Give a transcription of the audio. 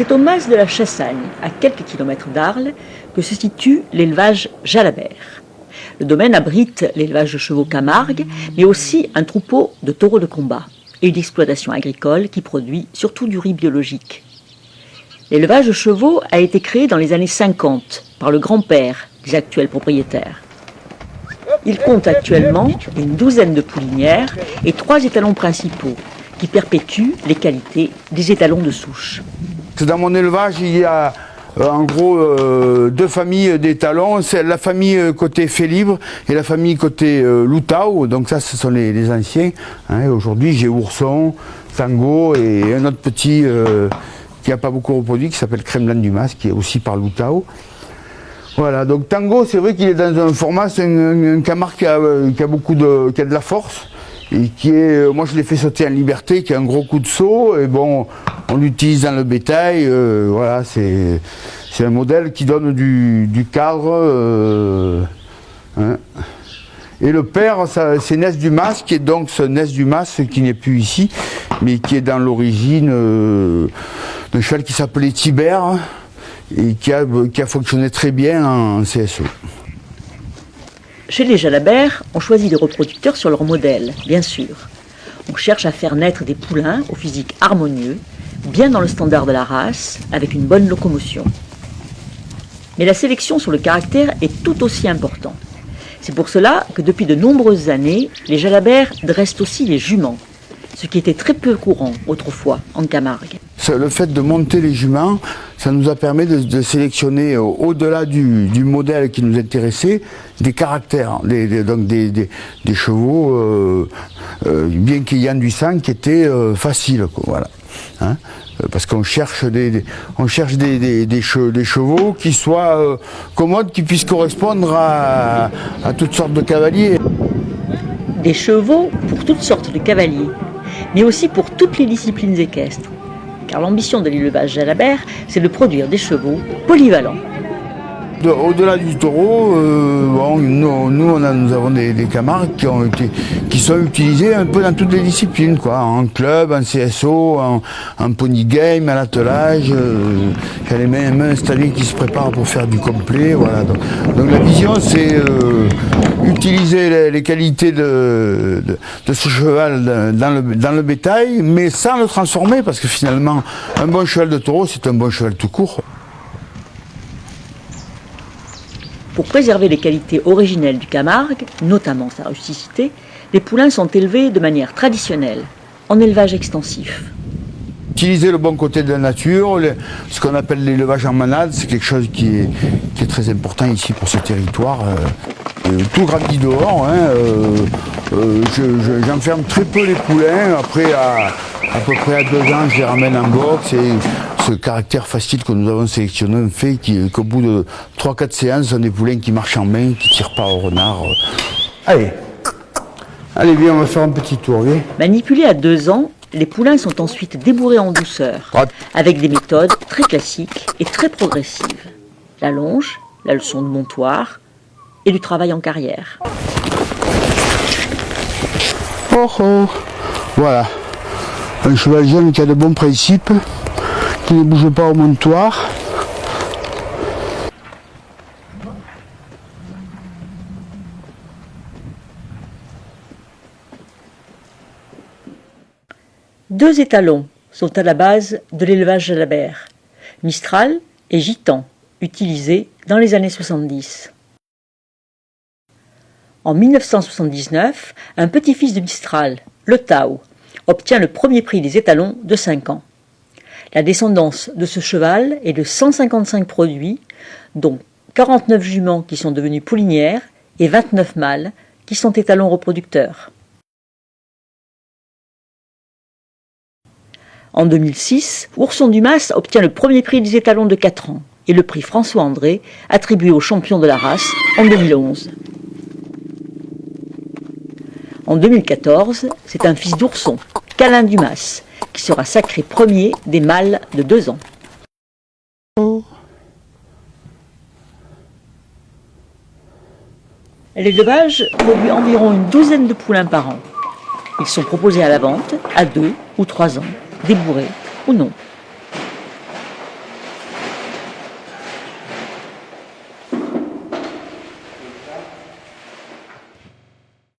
C'est au mas de la Chassagne, à quelques kilomètres d'Arles, que se situe l'élevage Jalabert. Le domaine abrite l'élevage de chevaux Camargue, mais aussi un troupeau de taureaux de combat et une exploitation agricole qui produit surtout du riz biologique. L'élevage de chevaux a été créé dans les années 50 par le grand-père des actuels propriétaires. Il compte actuellement une douzaine de poulinières et 3 étalons principaux qui perpétuent les qualités des étalons de souche. Dans mon élevage, il y a en gros 2 familles d'étalons. C'est la famille côté Félibre et la famille côté Loutao. Donc ça, ce sont les anciens. Aujourd'hui, j'ai Ourson, Tango et un autre petit qui n'a pas beaucoup reproduit, qui s'appelle Crème Blanc du Mas, qui est aussi par Loutao. Voilà, donc Tango, c'est vrai qu'il est dans un format, c'est un Camargue qui a de la force. Et qui est, moi je l'ai fait sauter en liberté, qui a un gros coup de saut, et bon, on l'utilise dans le bétail, voilà, c'est un modèle qui donne du cadre. Et le père, c'est Ness du Mas, qui est donc ce Ness du Mas qui n'est plus ici, mais qui est dans l'origine d'un cheval qui s'appelait Tibère, et qui a fonctionné très bien en CSE. Chez les Jalabert, on choisit les reproducteurs sur leur modèle, bien sûr. On cherche à faire naître des poulains au physique harmonieux, bien dans le standard de la race, avec une bonne locomotion. Mais la sélection sur le caractère est tout aussi importante. C'est pour cela que depuis de nombreuses années, les Jalabert dressent aussi les juments, ce qui était très peu courant autrefois en Camargue. Le fait de monter les juments, ça nous a permis de sélectionner au-delà du modèle qui nous intéressait, des caractères, donc des chevaux, bien qu'ayant du sang, qui étaient faciles, quoi, voilà. Parce qu'on cherche des chevaux qui soient commodes, qui puissent correspondre à toutes sortes de cavaliers. Des chevaux pour toutes sortes de cavaliers, mais aussi pour toutes les disciplines équestres. Car l'ambition de l'élevage Jalabert, c'est de produire des chevaux polyvalents. Au-delà du taureau, nous avons des Camargues qui sont utilisés un peu dans toutes les disciplines, quoi, en club, en CSO, en pony game, à l'attelage. J'ai les mains cette année qui se préparent pour faire du complet. Voilà. Donc la vision, c'est utiliser les qualités de ce cheval dans le bétail, mais sans le transformer, parce que finalement, un bon cheval de taureau, c'est un bon cheval tout court. Pour préserver les qualités originelles du Camargue, notamment sa rusticité, les poulains sont élevés de manière traditionnelle, en élevage extensif. Utiliser le bon côté de la nature, ce qu'on appelle l'élevage en manade, c'est quelque chose qui est très important ici pour ce territoire. Tout grandit dehors, j'enferme très peu les poulains, après à peu près à 2 ans je les ramène en box, et ce caractère facile que nous avons sélectionné fait qu'au bout de 3-4 séances, ce sont des poulains qui marchent en main, qui ne tirent pas au renard. Allez, viens, on va faire un petit tour, viens. Manipulés à 2 ans, les poulains sont ensuite débourrés en douceur, avec des méthodes très classiques et très progressives. La longe, la leçon de montoir et du travail en carrière. Voilà, un cheval jeune qui a de bons principes, qui ne bouge pas au montoir. Deux étalons sont à la base de l'élevage Jalabert, Mistral et Gitan, utilisés dans les années 70. En 1979, un petit-fils de Mistral, le Tao, obtient le premier prix des étalons de 5 ans. La descendance de ce cheval est de 155 produits, dont 49 juments qui sont devenus poulinières et 29 mâles qui sont étalons reproducteurs. En 2006, Ourson du Mas obtient le premier prix des étalons de 4 ans et le prix François-André, attribué au champion de la race en 2011. En 2014, c'est un fils d'Ourson, Câlin du Mas, qui sera sacré premier des mâles de 2 ans. L'élevage produit environ une douzaine de poulains par an. Ils sont proposés à la vente à 2 ou 3 ans, débourrés ou non.